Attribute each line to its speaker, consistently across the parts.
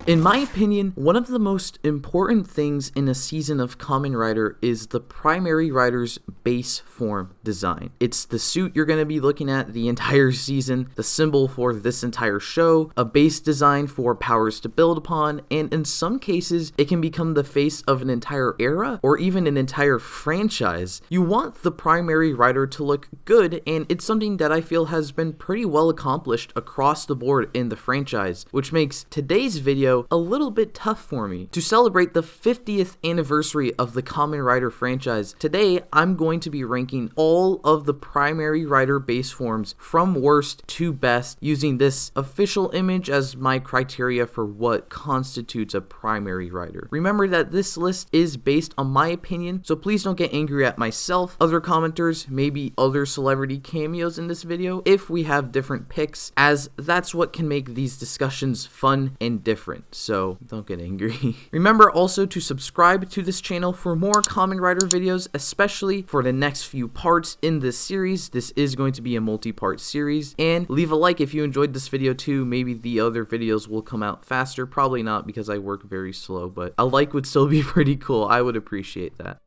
Speaker 1: In my opinion, one of the most important things in a season of Kamen Rider is the primary rider's base form design. It's the suit you're going to be looking at the entire season, the symbol for this entire show, a base design for powers to build upon, and in some cases, it can become the face of an entire era or even an entire franchise. You want the primary rider to look good, and it's something that I feel has been pretty well accomplished across the board in the franchise, which makes today's video a little bit tough for me. To celebrate the 50th anniversary of the Kamen Rider franchise, today I'm going to be ranking all of the primary rider base forms from worst to best using this official image as my criteria for what constitutes a primary rider. Remember that this list is based on my opinion, so please don't get angry at myself, other commenters, maybe other celebrity cameos in this video if we have different picks, as that's what can make these discussions fun and different. So don't get angry. Remember also to subscribe to this channel for more Kamen Rider videos, especially for the next few parts in this series. This is going to be a multi-part series, and leave a like if you enjoyed this video too. Maybe the other videos will come out faster, probably not because I work very slow, but a like would still be pretty cool. I would appreciate that.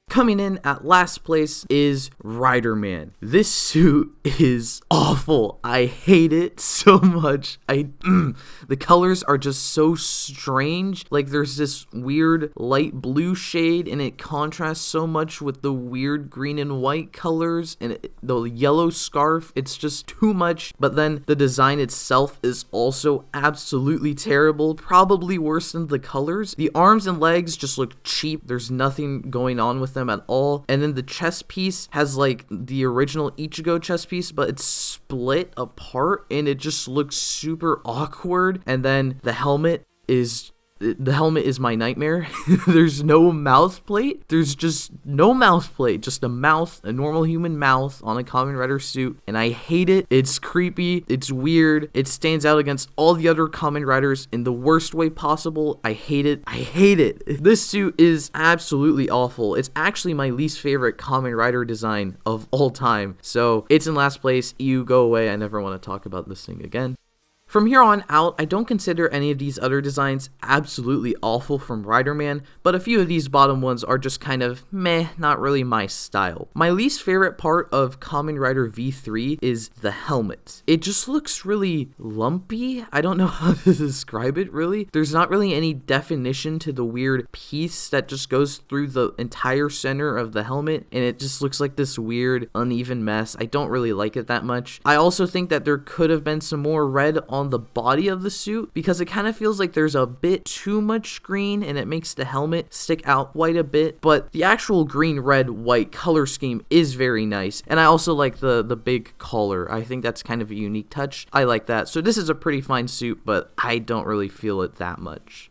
Speaker 1: Coming in at last place is Riderman. This suit is awful. I hate it so much. The colors are just so strange. Like there's this weird light blue shade and it contrasts so much with the weird green and white colors and the yellow scarf. It's just too much. But then the design itself is also absolutely terrible. Probably worse than the colors. The arms and legs just look cheap. There's nothing going on with them at all, and then the chest piece has like the original Ichigo chest piece, but it's split apart and it just looks super awkward. And then the helmet is my nightmare. There's no mouth plate. There's just no mouth plate. Just a mouth, a normal human mouth on a Kamen Rider suit. And I hate it. It's creepy. It's weird. It stands out against all the other Kamen Riders in the worst way possible. I hate it. I hate it. This suit is absolutely awful. It's actually my least favorite Kamen Rider design of all time. So it's in last place. You go away. I never want to talk about this thing again. From here on out, I don't consider any of these other designs absolutely awful from Riderman, but a few of these bottom ones are just kind of meh, not really my style. My least favorite part of Kamen Rider V3 is the helmet. It just looks really lumpy. I don't know how to describe it really. There's not really any definition to the weird piece that just goes through the entire center of the helmet, and it just looks like this weird uneven mess. I don't really like it that much. I also think that there could have been some more red on the body of the suit because it kind of feels like there's a bit too much green and it makes the helmet stick out quite a bit, but the actual green, red, white color scheme is very nice. And I also like the big collar. I think that's kind of a unique touch. I like that. So this is a pretty fine suit, but I don't really feel it that much.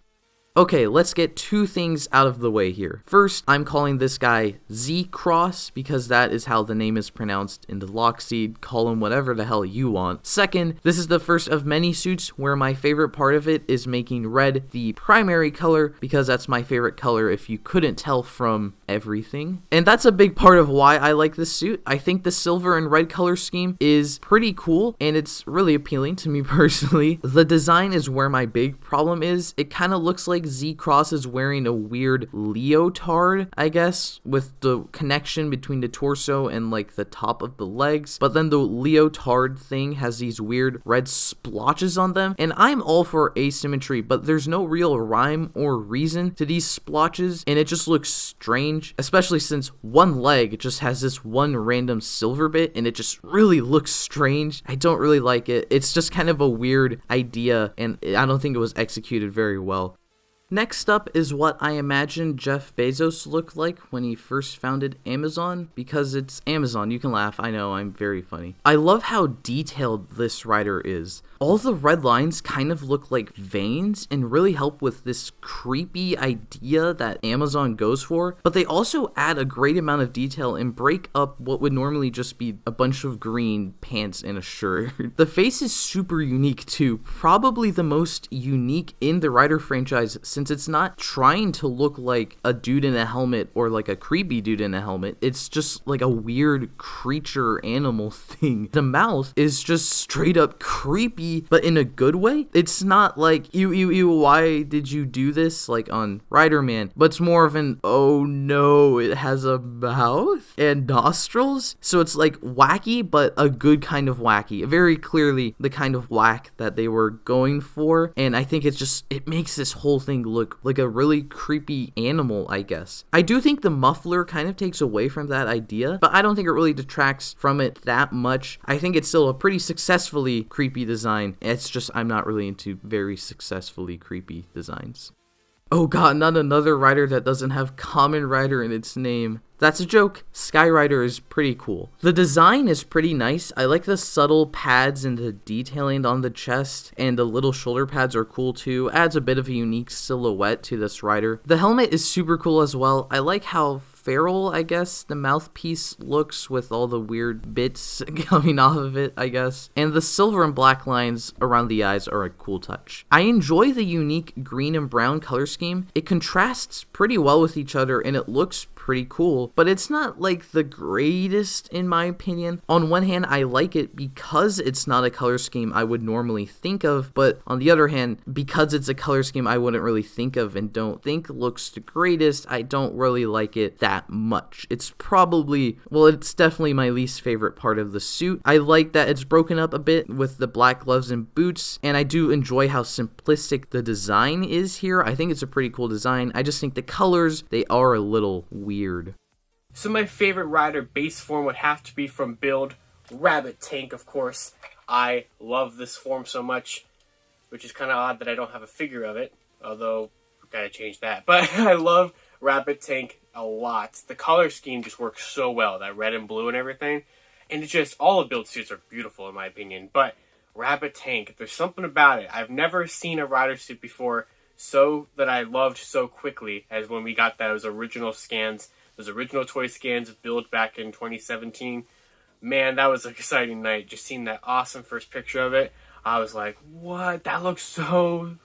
Speaker 1: Okay, let's get two things out of the way here. First, I'm calling this guy Z-Cross because that is how the name is pronounced in the lock seed. Call him whatever the hell you want. Second, this is the first of many suits where my favorite part of it is making red the primary color because that's my favorite color if you couldn't tell from everything. And that's a big part of why I like this suit. I think the silver and red color scheme is pretty cool and it's really appealing to me personally. The design is where my big problem is. It kind of looks like Z-Cross is wearing a weird leotard, I guess, with the connection between the torso and like the top of the legs, but then the leotard thing has these weird red splotches on them, and I'm all for asymmetry, but there's no real rhyme or reason to these splotches, and it just looks strange, especially since one leg just has this one random silver bit, and it just really looks strange. I don't really like it. It's just kind of a weird idea, and I don't think it was executed very well. Next up is what I imagine Jeff Bezos looked like when he first founded Amazon, because it's Amazon. You can laugh, I know, I'm very funny. I love how detailed this rider is. All the red lines kind of look like veins and really help with this creepy idea that Amazon goes for, but they also add a great amount of detail and break up what would normally just be a bunch of green pants and a shirt. The face is super unique too, probably the most unique in the Rider franchise since since it's not trying to look like a dude in a helmet or like a creepy dude in a helmet. It's just like a weird creature animal thing. The mouth is just straight up creepy, but in a good way. It's not like, ew, why did you do this? Like on Riderman, but it's more of an, oh no, it has a mouth and nostrils. So it's like wacky, but a good kind of wacky. Very clearly the kind of whack that they were going for. And I think it makes this whole thing look like a really creepy animal, I guess. I do think the muffler kind of takes away from that idea, but I don't think it really detracts from it that much. I think it's still a pretty successfully creepy design. It's just I'm not really into very successfully creepy designs. Oh god, not another rider that doesn't have Kamen Rider in its name. That's a joke. Skyrider is pretty cool. The design is pretty nice. I like the subtle pads and the detailing on the chest, and the little shoulder pads are cool too. Adds a bit of a unique silhouette to this rider. The helmet is super cool as well. I like how feral, I guess, the mouthpiece looks with all the weird bits coming off of it, I guess. And the silver and black lines around the eyes are a cool touch. I enjoy the unique green and brown color scheme. It contrasts pretty well with each other and it looks pretty cool, but it's not like the greatest in my opinion. On one hand, I like it because it's not a color scheme I would normally think of, but on the other hand, because it's a color scheme I wouldn't really think of and don't think looks the greatest, I don't really like it that much. It's probably, well, it's definitely my least favorite part of the suit. I like that it's broken up a bit with the black gloves and boots, and I do enjoy how simplistic the design is here. I think it's a pretty cool design. I just think the colors, they are a little weird.
Speaker 2: So my favorite rider base form would have to be from Build, Rabbit Tank, of course. I love this form so much, which is kind of odd that I don't have a figure of it, although we gotta change that. But I love Rabbit Tank a lot. The color scheme just works so well, that red and blue and everything. And it's just, all of Build suits are beautiful in my opinion, but Rabbit Tank, there's something about it. I've never seen a rider suit before so that I loved so quickly as when we got those original scans, those original toy scans of Build back in 2017. Man, that was an exciting night. Just seeing that awesome first picture of it, I was like, what? That looks so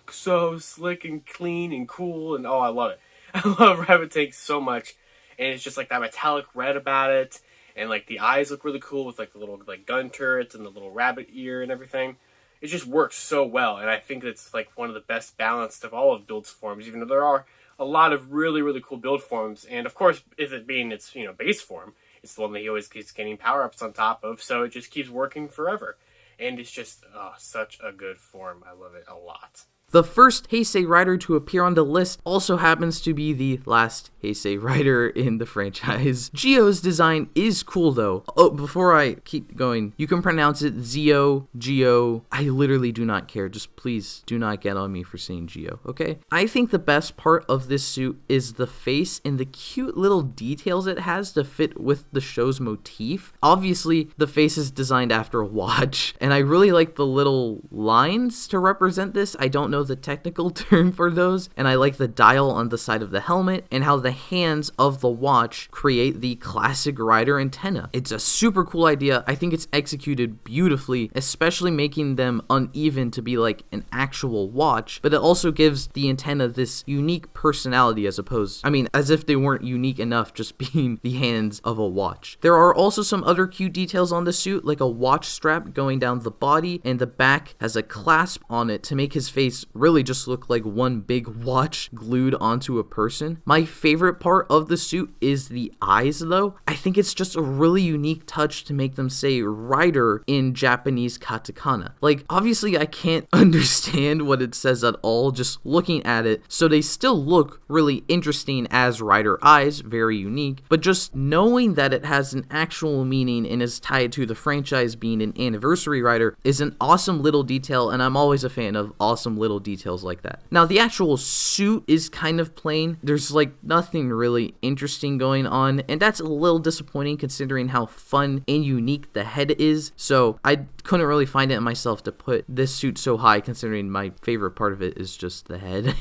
Speaker 2: slick and clean and cool, and oh, I love it. I love Rabbit Tank so much, and it's just like that metallic red about it, and like the eyes look really cool with like the little like gun turrets and the little rabbit ear and everything. It just works so well, and I think it's like one of the best balanced of all of Build's forms, even though there are a lot of really cool Build forms. And of course, if it being its base form, it's the one that he always keeps getting power-ups on top of, so it just keeps working forever. And it's just such a good form. I love it a lot.
Speaker 1: The first Heisei rider to appear on the list also happens to be the last Heisei rider in the franchise. Zi-O's design is cool though. Oh, before I keep going, you can pronounce it Zi-O, Zi-O. I literally do not care. Just please do not get on me for saying Zi-O, okay? I think the best part of this suit is the face and the cute little details it has to fit with the show's motif. Obviously, the face is designed after a watch, and I really like the little lines to represent this. I don't know the technical term for those, and I like the dial on the side of the helmet and how the hands of the watch create the classic rider antenna. It's a super cool idea. I think it's executed beautifully, especially making them uneven to be like an actual watch, but it also gives the antenna this unique personality as if they weren't unique enough just being the hands of a watch. There are also some other cute details on the suit, like a watch strap going down the body, and the back has a clasp on it to make his face really just look like one big watch glued onto a person. My favorite part of the suit is the eyes though. I think it's just a really unique touch to make them say rider in Japanese katakana. Like, obviously I can't understand what it says at all just looking at it, so they still look really interesting as rider eyes, very unique, but just knowing that it has an actual meaning and is tied to the franchise being an anniversary rider is an awesome little detail, and I'm always a fan of awesome little details like that. Now, the actual suit is kind of plain. There's like nothing really interesting going on, and that's a little disappointing considering how fun and unique the head is, so I couldn't really find it in myself to put this suit so high considering my favorite part of it is just the head.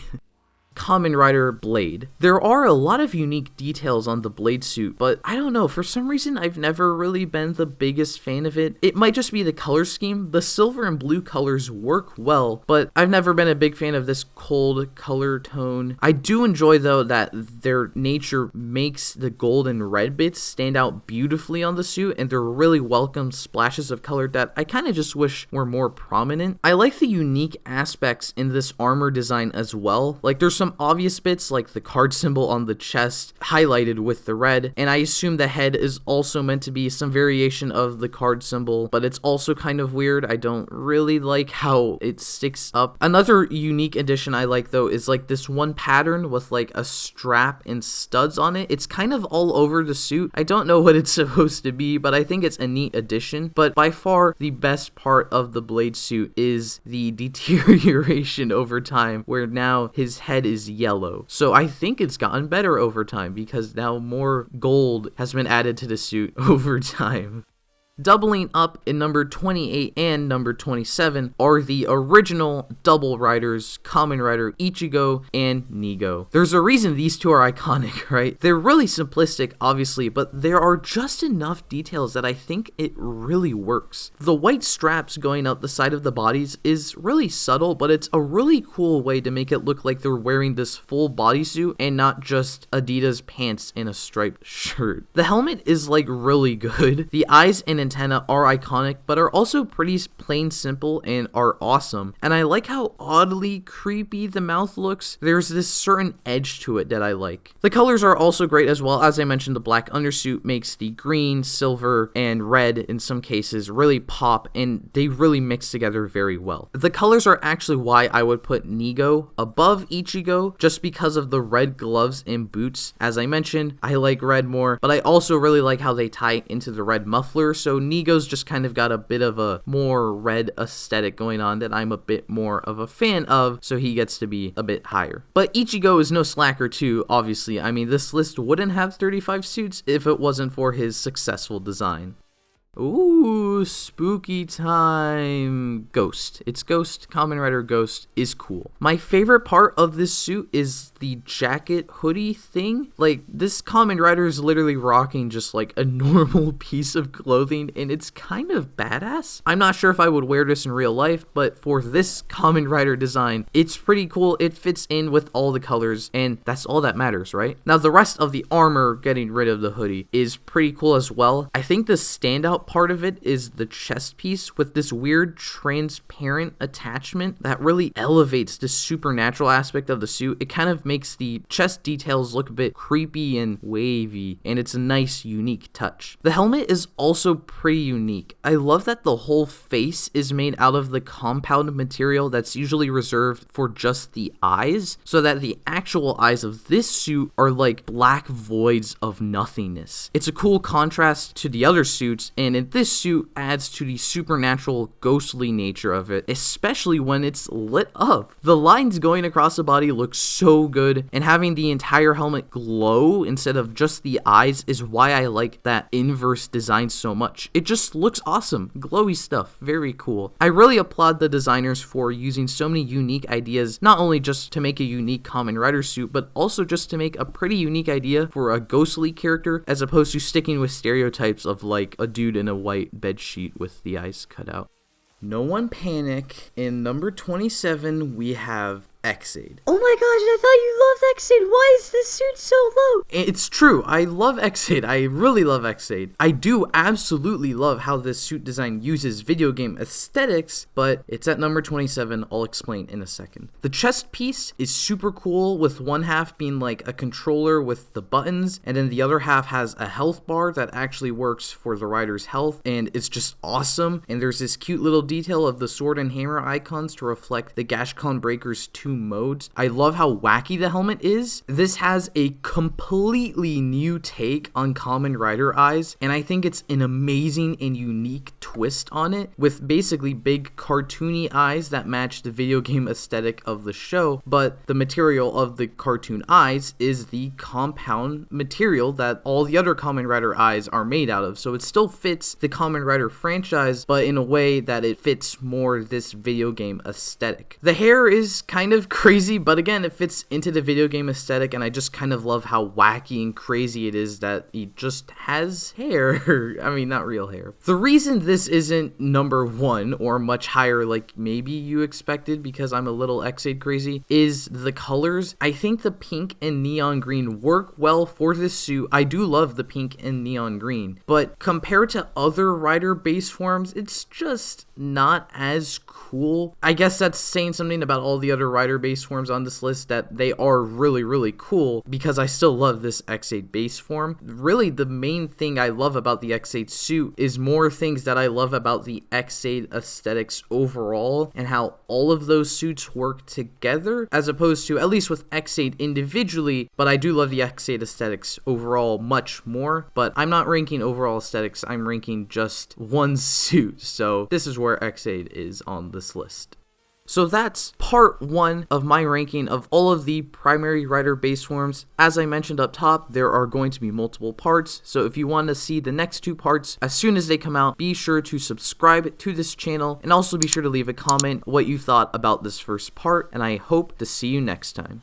Speaker 1: Kamen Rider Blade. There are a lot of unique details on the Blade suit, but I don't know, for some reason I've never really been the biggest fan of it. It might just be the color scheme. The silver and blue colors work well, but I've never been a big fan of this cold color tone. I do enjoy though that their nature makes the gold and red bits stand out beautifully on the suit, and they're really welcome splashes of color that I kind of just wish were more prominent. I like the unique aspects in this armor design as well. Like there's some obvious bits like the card symbol on the chest highlighted with the red, and I assume the head is also meant to be some variation of the card symbol, but it's also kind of weird. I don't really like how it sticks up. Another unique addition I like though is like this one pattern with like a strap and studs on it. It's kind of all over the suit. I don't know what it's supposed to be, but I think it's a neat addition. But by far the best part of the Blade suit is the deterioration over time, where now his head is yellow. So I think it's gotten better over time because now more gold has been added to the suit over time. Doubling up in number 28 and number 27 are the original double riders, Kamen Rider Ichigo and Nigo. There's a reason these two are iconic, right? They're really simplistic, obviously, but there are just enough details that I think it really works. The white straps going up the side of the bodies is really subtle, but it's a really cool way to make it look like they're wearing this full bodysuit and not just Adidas pants and a striped shirt. The helmet is like really good. The eyes and antenna are iconic, but are also pretty plain simple and are awesome. And I like how oddly creepy the mouth looks. There's this certain edge to it that I like. The colors are also great as well. As I mentioned, the black undersuit makes the green, silver, and red in some cases really pop, and they really mix together very well. The colors are actually why I would put Nigo above Ichigo, just because of the red gloves and boots. As I mentioned, I like red more, but I also really like how they tie into the red muffler, so Nigo's just kind of got a bit of a more red aesthetic going on that I'm a bit more of a fan of, so he gets to be a bit higher. But Ichigo is no slacker too, obviously. I mean, this list wouldn't have 35 suits if it wasn't for his successful design. Ooh, spooky time. Ghost. It's Ghost. Kamen Rider Ghost is cool. My favorite part of this suit is the jacket hoodie thing. Like, this Kamen Rider is literally rocking just like a normal piece of clothing, and it's kind of badass. I'm not sure if I would wear this in real life, but for this Kamen Rider design, it's pretty cool. It fits in with all the colors, and that's all that matters, right? Now, the rest of the armor, getting rid of the hoodie, is pretty cool as well. I think the standout part of it is the chest piece with this weird transparent attachment that really elevates the supernatural aspect of the suit. It kind of makes the chest details look a bit creepy and wavy, and it's a nice, unique touch. The helmet is also pretty unique. I love that the whole face is made out of the compound material that's usually reserved for just the eyes, so that the actual eyes of this suit are like black voids of nothingness. It's a cool contrast to the other suits, and this suit adds to the supernatural, ghostly nature of it, especially when it's lit up. The lines going across the body look so good, and having the entire helmet glow instead of just the eyes is why I like that inverse design so much. It just looks awesome. Glowy stuff. Very cool. I really applaud the designers for using so many unique ideas, not only just to make a unique Kamen Rider suit, but also just to make a pretty unique idea for a ghostly character, as opposed to sticking with stereotypes of like a dude in a white bed sheet with the eyes cut out. No one panic. In number 27, we have Ex-Aid.
Speaker 3: Oh my gosh, I thought you loved Ex-Aid. Why is this suit so low?
Speaker 1: It's true. I love Ex-Aid. I really love Ex-Aid. I do absolutely love how this suit design uses video game aesthetics, but it's at number 27. I'll explain in a second. The chest piece is super cool, with one half being like a controller with the buttons, and then the other half has a health bar that actually works for the rider's health, and it's just awesome. And there's this cute little detail of the sword and hammer icons to reflect the Gashcon Breaker's 2 modes. I love how wacky the helmet is. This has a completely new take on Kamen Rider eyes, and I think it's an amazing and unique twist on it, with basically big cartoony eyes that match the video game aesthetic of the show, but the material of the cartoon eyes is the compound material that all the other Kamen Rider eyes are made out of, so it still fits the Kamen Rider franchise, but in a way that it fits more this video game aesthetic. The hair is kind of of crazy, but again, it fits into the video game aesthetic, and I just kind of love how wacky and crazy it is that he just has hair. I mean, not real hair. The reason this isn't number 1 or much higher like maybe you expected, because I'm a little Ex-Aid crazy, is the colors. I think the pink and neon green work well for this suit. I do love the pink and neon green, but compared to other Rider base forms, it's just not as cool. I guess that's saying something about all the other Rider base forms on this list, that they are really, really cool, because I still love this Ex-Aid base form. Really, the main thing I love about the Ex-Aid suit is more things that I love about the Ex-Aid aesthetics overall, and how all of those suits work together, as opposed to, at least with Ex-Aid individually, but I do love the Ex-Aid aesthetics overall much more, but I'm not ranking overall aesthetics, I'm ranking just one suit, so this is where Ex-Aid is on this list. So that's part 1 of my ranking of all of the primary Rider base forms. As I mentioned up top, there are going to be multiple parts, so if you want to see the next 2 parts as soon as they come out, be sure to subscribe to this channel, and also be sure to leave a comment what you thought about this first part, and I hope to see you next time.